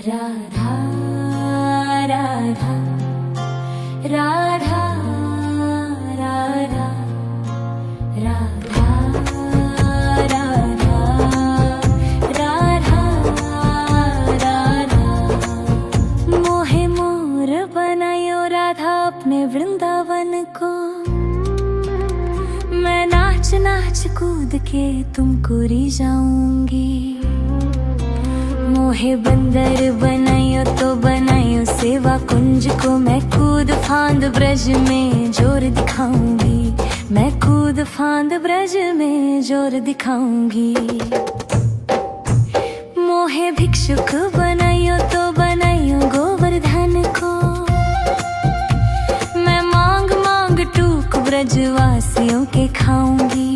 राधा राधा राधा राधा राधा राधा राधा राधा मोहे मोर बनायो राधा अपने वृंदावन को। मैं नाच नाच कूद के तुमको रिझाऊंगी। मोहे बंदर बनायो तो बनायो सेवा कुंज को। मैं कूद फांद ब्रज में जोर दिखाऊंगी। मैं कूद फांद ब्रज में जोर दिखाऊंगी। मोहे भिक्षुक बनायो तो बनायो गोवर्धन को। मैं मांग मांग टूक ब्रजवासियों के खाऊंगी।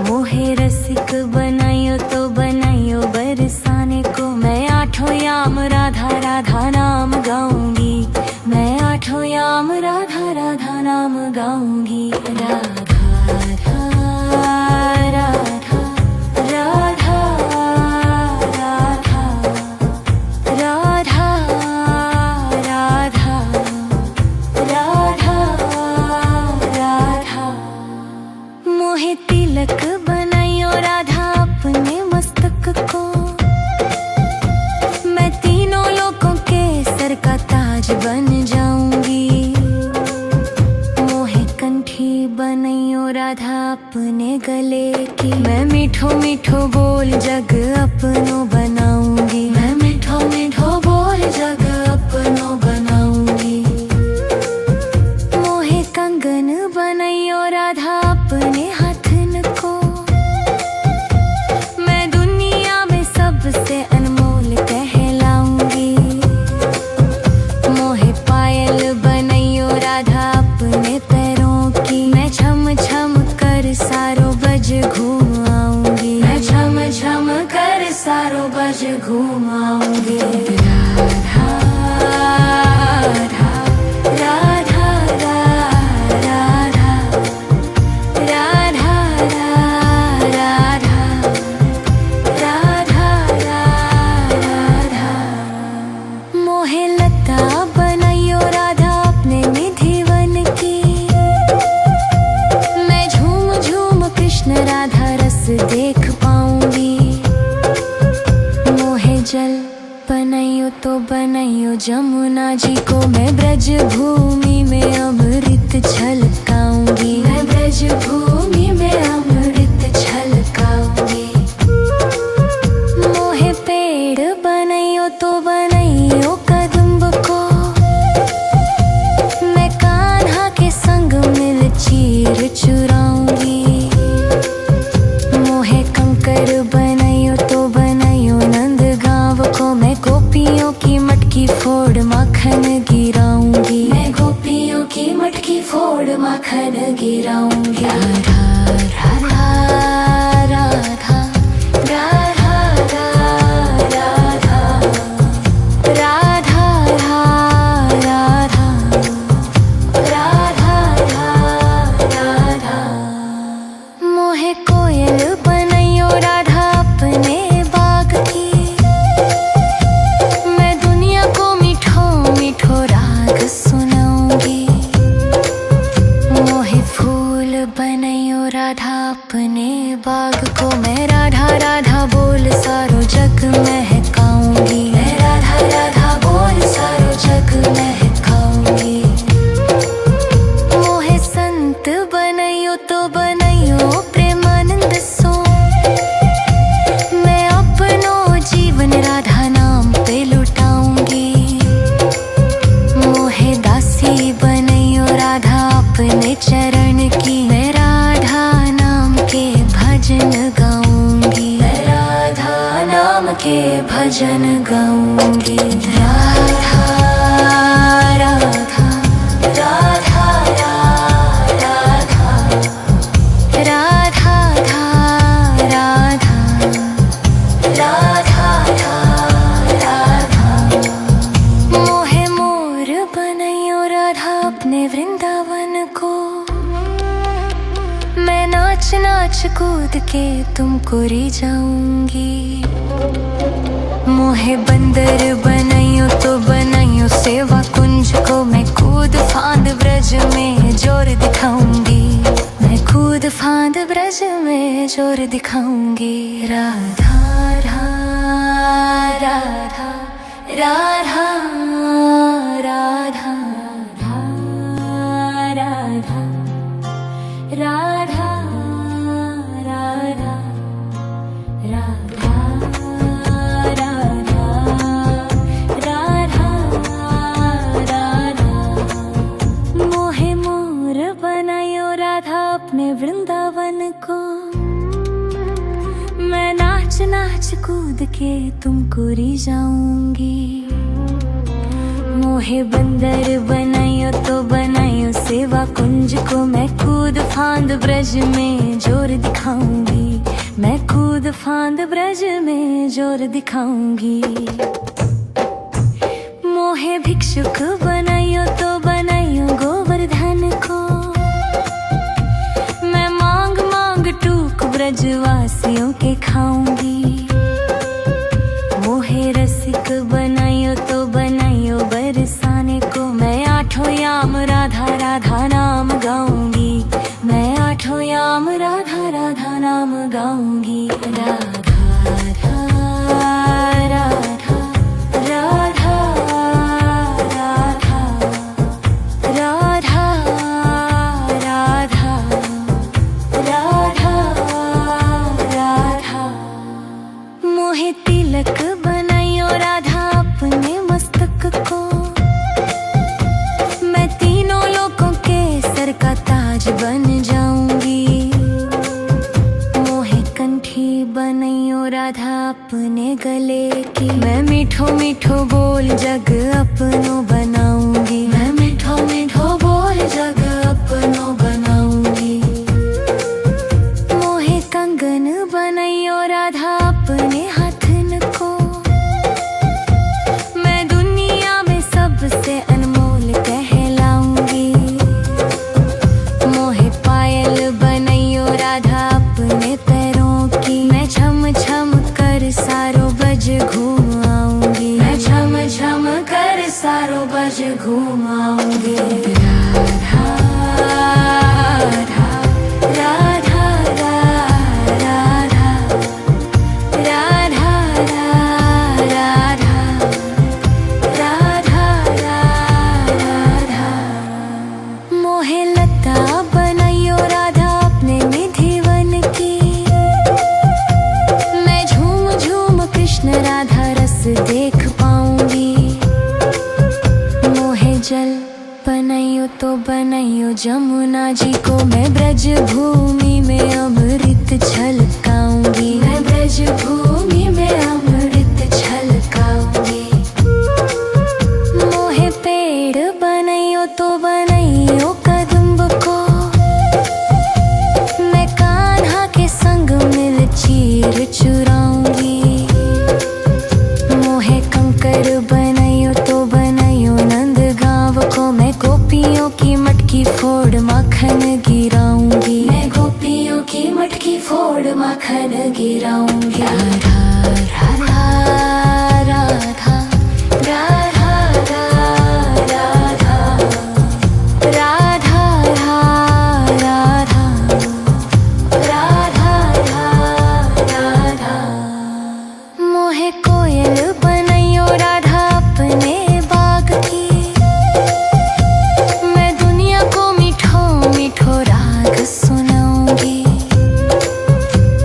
मोहे रसिक बनायो तो बनायो बरसाने को। मैं आठों याम राधा राधा नाम गाऊंगी। मैं आठों याम राधा राधा नाम गाऊंगी। राधा राधा राधा राधा राधा राधा राधा राधा राधा मोहे तिलक बनायो राधा अपने मस्तक को। मैं तीनों लोगों के सर का ताज बन जाऊंगी। मोहे कंठी बनायो राधा अपने गले की। मैं मीठो मीठो बोल जग अपनो बनाऊंगी। मैं मीठो मीठो बोल जग अपनो बनाऊंगी। मोहे कंगन बनायो राधा अपने हाथन को। मैं दुनिया में सबसे अनमोल कहलाऊंगी। मोहे पायल बनायो राधा अपने पैरों की। मैं छम छम कर सारो बज घूम आऊंगी। मैं छम छम कर सारो बज घूम आऊंगी। राधा राधा राधा राधा राधा राधा राधा राधा मोहे लता बनायो राधा अपने निधिवन की। मैं झूम झूम कृष्ण राधा रस देख पाऊंगी। मोहे जल बनायो तो बनायो जमुना जी को। मैं ब्रज भूमि में अमृत छलकाऊंगी। मैं ब्रज भूमि में अमृत छलकाऊंगी। मोहे पेड़ बनायो तो बनायो कदम्ब को। मैं कान्हा के संग मिल चीर चुराऊंगी। मोहे कंकर बनायो तो बनायो नंद गांव को। मैं गोपियों की मटकी फोड़ माखन गिराऊंगी। मैं गोपियों की मटकी फोड़ माखन गिराऊंगी। राधा राधा राधा राधा राधा राधा राधा राधा राधा मोहे कोयल बनायो राधा अपने बाग की। मैं दुनिया को मीठो मीठो राग सुनाऊंगी। मोहे फूल बनायो राधा अपने बाग को। मैं राधा राधा बोल सारो जग महकाऊंगी। मैं राधा राधा बोल सारो जग महकाऊंगी। मोहे संत बनायो तो बनायो प्रेमानंद सो। मैं अपनो जीवन राधा नाम पे लुटाऊंगी। मोहे दासी बनायो राधा अपने चरण की। मैं राधा नाम के भजन गाऊंगी। मैं राधा नाम के भजन गाऊंगी। राधा राधा राधा राधा राधा राधा राधा राधा मोहे मोर बनायो राधा अपने वृंदावन को। मैं नाच नाच कूद के तुमको रिझाऊंगी। मोहे बंदर बनाइयो तो बनाइयो सेवा कुंज को, मैं कूद फांद ब्रज में जोर दिखाऊंगी, मैं कूद फांद ब्रज में जोर दिखाऊंगी। राधा राधा राधा राधा राधा राधा राधा राधा राधा राधा राधा। मोहे मोर बनायो राधा अपने वृंदावन को, मैं नाच नाच कूद के तुमको रिझाऊंगी। मोहे बंदर बनाइयो तो बनाइयो सेवा कुंज को, मैं कूद फांद ब्रज में जोर दिखाऊंगी, मैं कूद फांद ब्रज में जोर दिखाऊंगी। मोहे भिक्षुक बनाइयो तो बनाइयो गोवर्धन को, मैं मांग मांग टूक ब्रजवासियों के खाऊंगी। मोहे रसिक बनाइयो तो बनाइयो बरसाने को, मैं आठों याम राधा राधा नाम गाऊंगी, मैं आठों याम राधा राधा नाम गाऊंगी। राधा राधा राधा राधा राधा राधा राधा राधा। मोहे तिलक बनाइयो राधा अपने मस्तक को, मैं तीनों लोगों के सर का ताज बन जाऊंगी। मोहे कंठी बनाइयो राधा अपने गले की, मैं मीठो मीठो बोल जग अपनो बनाऊंगी, मैं मीठो मीठो बोल जग अपनो बनाऊंगी। मोहे कंगन बनाइयो राधा अपने हाथन को, मैं दुनिया में सबसे अनमोल कहलाऊंगी। मोहे पायल बनाइयो राधा अपने पैरों की, मैं छम छम कर सारो बज घूम आऊंगी, मैं छम छम कर सारो बज घूम आऊंगी। राधा राधा राधा राधा राधा राधा राधा राधा। मोहे लता बनाइयो राधा अपने निधिवन की, मैं झूम झूम कृष्ण राधा रस देख पाऊंगी। मोहे जल बनाइयो तो बनाइयो जमुना जी को, मैं ब्रज भूमि में अमृत छलकाऊंगी, मैं ब्रज भूमि में अमृत छलकाऊंगी। मोहे पेड़ बनाइयो तो बनाइयो कदम्ब को, मैं कान्हा के संग मिल चीर चुराऊंगी। मोहे कंकर बनाइयो तो बनाइयो नंद गांव को, मैं गोपियों की मटकी फोड़ माखन गिराऊंगी, मैं गोपियों की मटकी फोड़ माखन गिराऊंगी। राधा राधा राधा राधा राधा राधा राधा राधा राधा। मोहे कोयल बनाइयो राधा अपने बाग की, मैं दुनिया को मीठो मीठो राग सुनाऊंगी।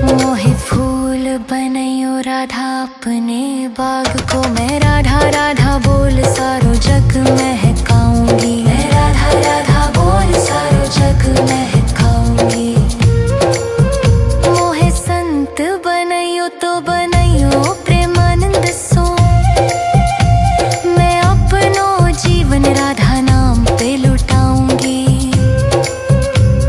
मोहे फूल बनाइयो राधा अपने बाग को, मैं राधा राधा बोल सारो जग महकाऊंगी, मैं राधा राधा बोल सारो जग महकाऊंगी। मोहे संत बनाइयो तो बनाइयो प्रेमानंद सो, मैं अपनो जीवन राधा नाम पे लुटाऊंगी।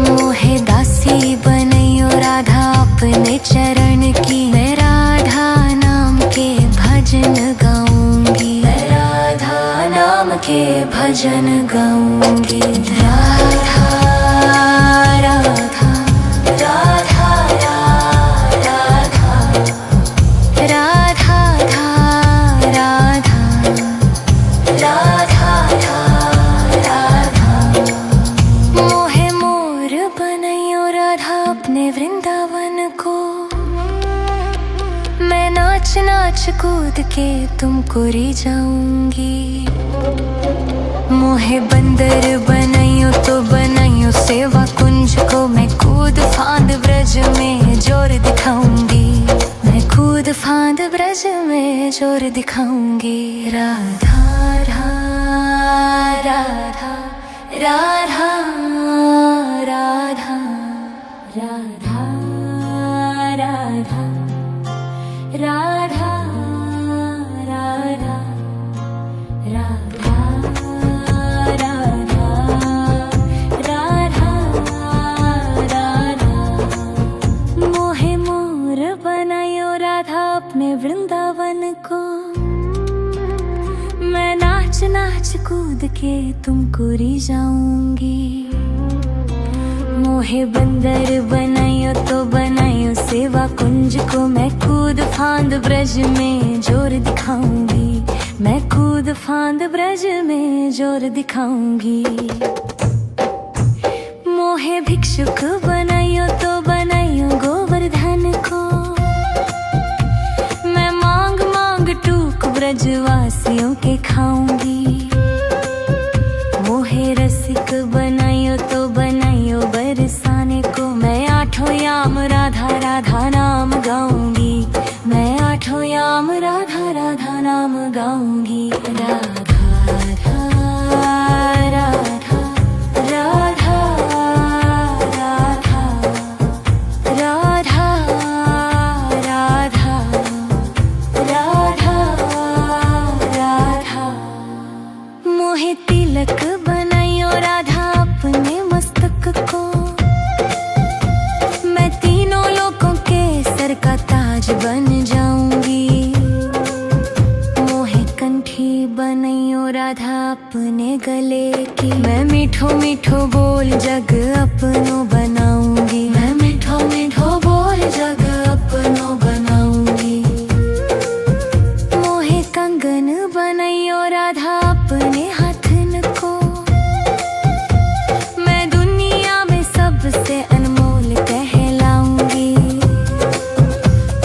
मोहे दासी बनाइयो राधा अपने चरण की, मैं राधा नाम के भजन गाऊंगी, मैं राधा नाम के भजन गाऊंगी। राधा राधा राधा राधा राधा राधा के तुमको रिझाऊंगी। मोहे बंदर बनाइयो तो बनाइयो सेवा कुंज को, मैं कूद फांद ब्रज में जोर दिखाऊंगी। मैं कूद फांद ब्रज में जोर दिखाऊंगी। राधा राधा राधा राधा राधा राधा राधा राधा राधा राधा राधा राधा। मोहे मोर बनायो राधा अपने वृंदावन को, मैं नाच नाच कूद के तुमको रिझाऊंगी। मोहे बंदर बनाइयो तो बनाइयो सेवा कुंज को, मैं कूद फांद ब्रज में जोर दिखाऊंगी। मैं कूद फांद ब्रज में जोर दिखाऊंगी। मोहे भिक्षुक बनाइयो तो बनाइयो गोवर्धन को, मैं मांग मांग टूक ब्रजवासियों के खाऊंगी। मोहे रसिक बनाइयो तो बनाइयो बरसाने को, मैं आठों याम राधा राधा नाम गाऊंगी। मैं आठों याम राधा राधा नाम गाऊंगी। राधा राधा राधा राधा राधा राधा राधा राधा। मोहे तिलक बनाइयो राधा अपने मस्तक को, मैं तीनों लोगों के सर का ताज बन जाऊंगी। मोहे कंठी बनाइयो राधा अपने गले की, मैं मीठो मीठो बोल जग अपनो बनाऊंगी। मैं मीठो मीठो बोल जग अपनो बनाऊंगी। मोहे कंगन बनाइयो राधा अपने हाथन को, मैं दुनिया में सबसे अनमोल कहलाऊंगी।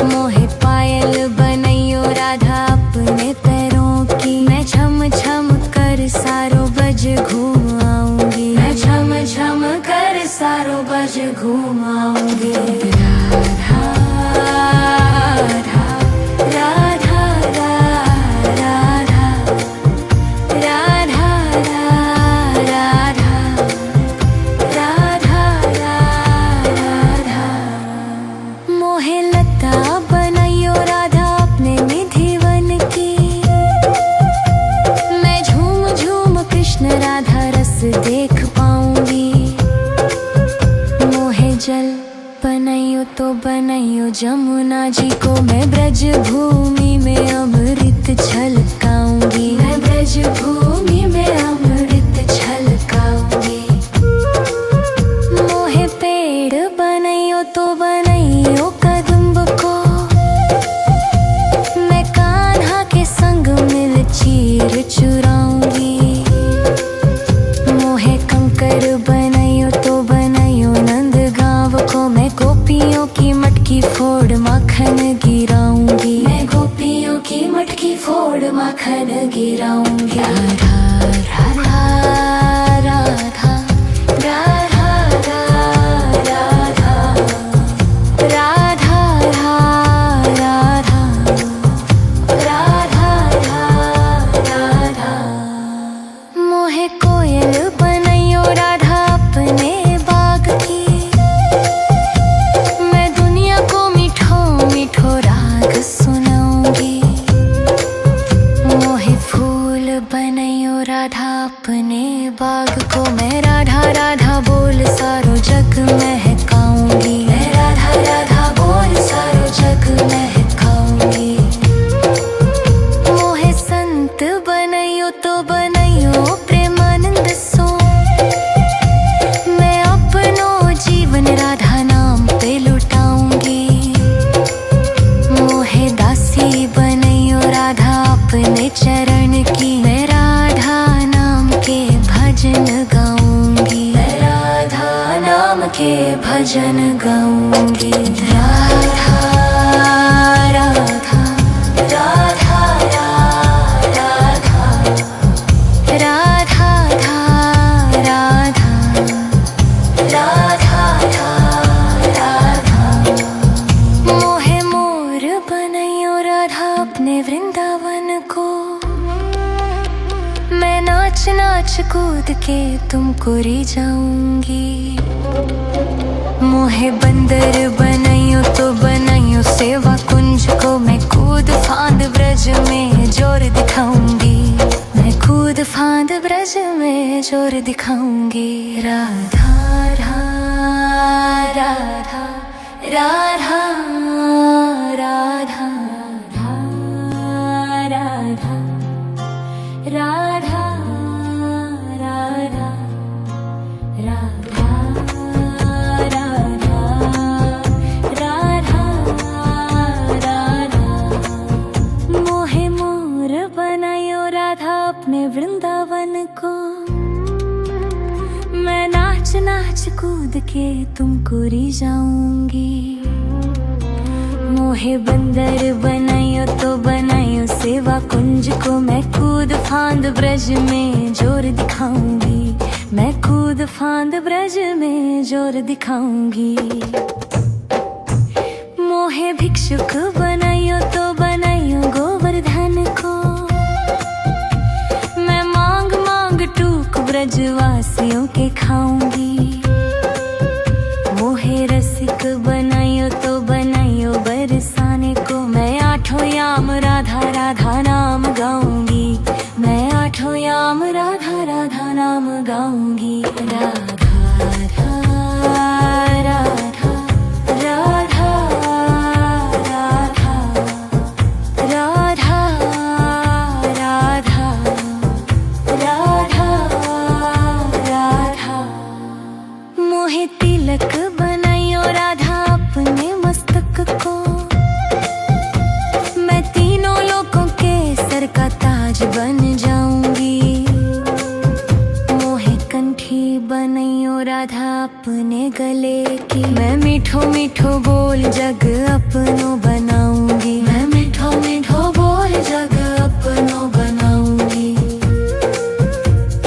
मोहे पायल बनाइयो राधा अपने पैरों की, मैं छम छम कर सारो बज घूम आऊंगी। मैं छम छम कर सारो बज घूम आऊंगी। राधा राधा राधा राधा राधा राधा राधा राधा। मोहे लता बनाइयो राधा अपने निधिवन की, मैं झूम झूम कृष्ण राधा रस देख पाऊंगी। मोहे जल बनाइयो तो बनाइयो जमुना जी को, मैं ब्रज भूमि में अमृत छलकाऊंगी। मैं ब्रज भूमि में अमृत छलकाऊंगी। मोहे पेड़ बनाइयो तो बनाइयो कदम्ब को, मैं कान्हा के संग मिल चीर चुराऊंगी। मोहे कंकर बनाइयो तो बनाइयो नंद गांव को, मैं गोपियों की मटकी फोड़ माखन गिराऊंगी। मैं गोपियों की मटकी फोड़ माखन गिराऊंगी। राधा राधा राधा राधा राधा राधा राधा राधा। मोहे कोयल बनाइयो राधा अपने बाग की, मैं दुनिया को मीठो मीठो राग सुनाऊंगी। मोहे फूल बनाइयो राधा अपने बाग को, मैं राधा राधा बोल सारो जग महकाऊंगी। मैं राधा राधा बोल सारो जग महकाऊंगी। मोहे संत बनाइयो तो बनाइयो प्रेमानंद सो, मैं अपनो जीवन राधा नाम पे लुटाऊंगी। मोहे दासी बनाइयो राधा अपने चरण की, मैं राधा नाम के भजन गाऊंगी। मैं राधा नाम के भजन गाऊंगी। राधा राधा राधा को। मैं नाच नाच कूद के तुमको रिझाऊंगी। मोहे बंदर बनाइयो तो बनाइयो सेवा कुंज को। मैं कूद फांद ब्रज में जोर दिखाऊंगी। मैं कूद फांद ब्रज में जोर दिखाऊंगी। राधा राधा राधा राधा राधा राधा राधा राधा राधा राधा राधा। मोहे मोर बनायो राधा अपने वृंदावन को। मैं नाच नाच कूद के तुमको रिझाऊंगी। मोहे बंदर बनाइयो तो बनाइयो सेवा कुंज को। मैं कूद फांद ब्रज में जोर दिखाऊंगी। मैं कूद फांद ब्रज में जोर दिखाऊंगी। मोहे भिक्षुक बनाइयो तो बनाइयो गोवर्धन को। मैं मांग मांग टूक ब्रजवासियों के खाऊंगी। मोहे रसिक बनाइयो तो बनाइयो बरसाने को। मैं आठों याम राधा राधा नाम गाऊंगी। मैं आठों याम राधा राधा नाम गाऊंगी। राधा राधा राधा राधा राधा राधा राधा राधा। मोहे तिलक बनाइयो राधा अपने मस्तक को। मैं तीनों लोगों के सर का ताज बन जाऊंगी। मोहे कंठी बनाइयो राधा अपने गले की। मैं मीठो मीठो बोल जग अपनो बनाऊंगी। मैं मीठो मीठो बोल जग अपनो बनाऊंगी।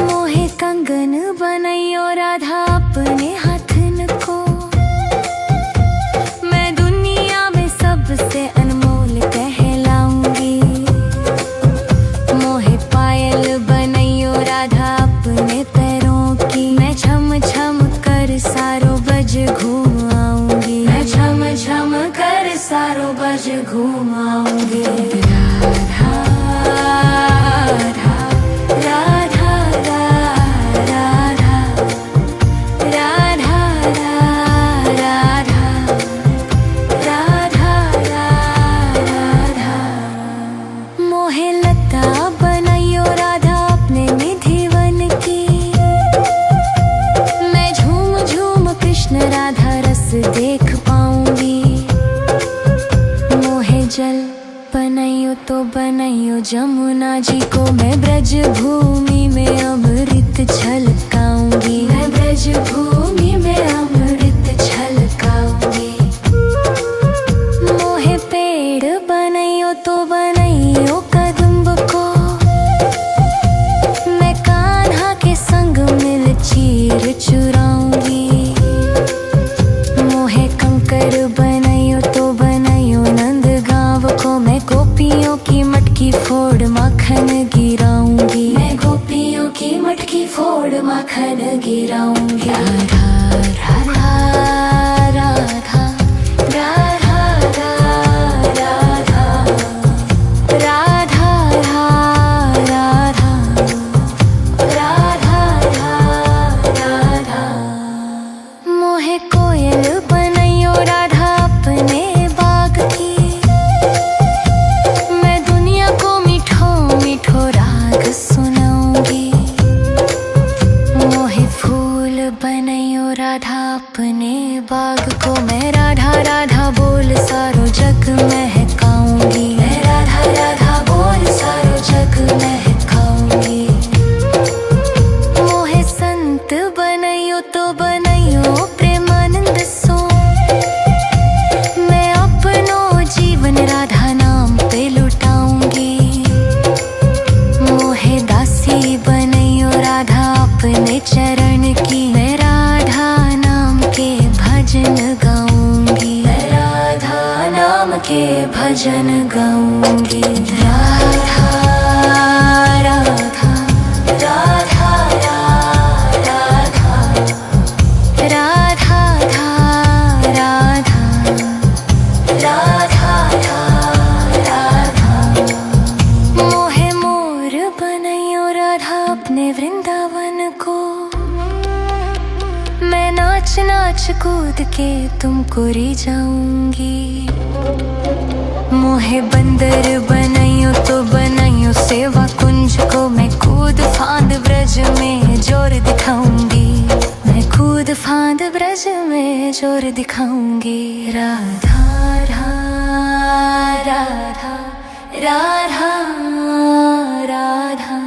मोहे कंगन बनाइयो राधा अपने हाथन को। मैं दुनिया में सबसे अनमोल कहलाऊंगी। मोहे पायल बनाइयो राधा अपने पैरों की। मैं छम छम कर सारो बज घूम आऊंगी। मैं छम छम कर सारो बज घूम आऊंगी। राधा राधा राधा राधा राधा राधा राधा राधा। मोहे लता बनाइयो राधा अपने निधिवन की। मैं झूम झूम कृष्ण राधा रस देख पाऊंगी। मोहे जल बनाइयो तो बनाइयो जमुना जी को। मैं ब्रज भूमि में अमृत छलकाऊंगी। मैं ब्रज भूमि में अमृत छलकाऊंगी। मोहे पेड़ बनाइयो तो बनाइयो कदम्ब को। मैं कान्हा के संग मिल चीर चुराऊंगी। मोहे कंकर बनाइयो तो बनाइयो नंद गाँव को। मैं गोपियों की मटकी फोड़ माखन गिराऊंगी। मैं गोपियों की मटकी फोड़ माखन गिराऊंगी। राधा राधा राधा राधा राधा राधा राधा राधा राधा। मोहे कोयल बनाइयो राधा अपने बाग की। मैं दुनिया को मीठो मीठो राग सुनाऊंगी। मोहे फूल बनाइयो राधा अपने बाग को। मैं राधा राधा बोल सारो जग महकाऊंगी। मैं राधा राधा बोल सारो जग महकाऊंगी। मोहे संत बनाइयो तो बनाइयो प्रेमानंद सो। मैं अपनो जीवन राधा नाम पे लुटाऊंगी। मोहे दासी बनाइयो राधा अपने चरण की। मैं राधा नाम के भजन गाऊंगी। मैं राधा नाम के भजन गाऊंगी। राधा अपने वृंदावन को। मैं नाच नाच कूद के तुमको री जाऊंगी। मोहे बंदर बनाइयो तो बनाइयो सेवा कुंज को। मैं कूद फांद ब्रज में जोर दिखाऊंगी। मैं कूद फांद ब्रज में जोर दिखाऊंगी। राधा राधा राधा राधा राधा।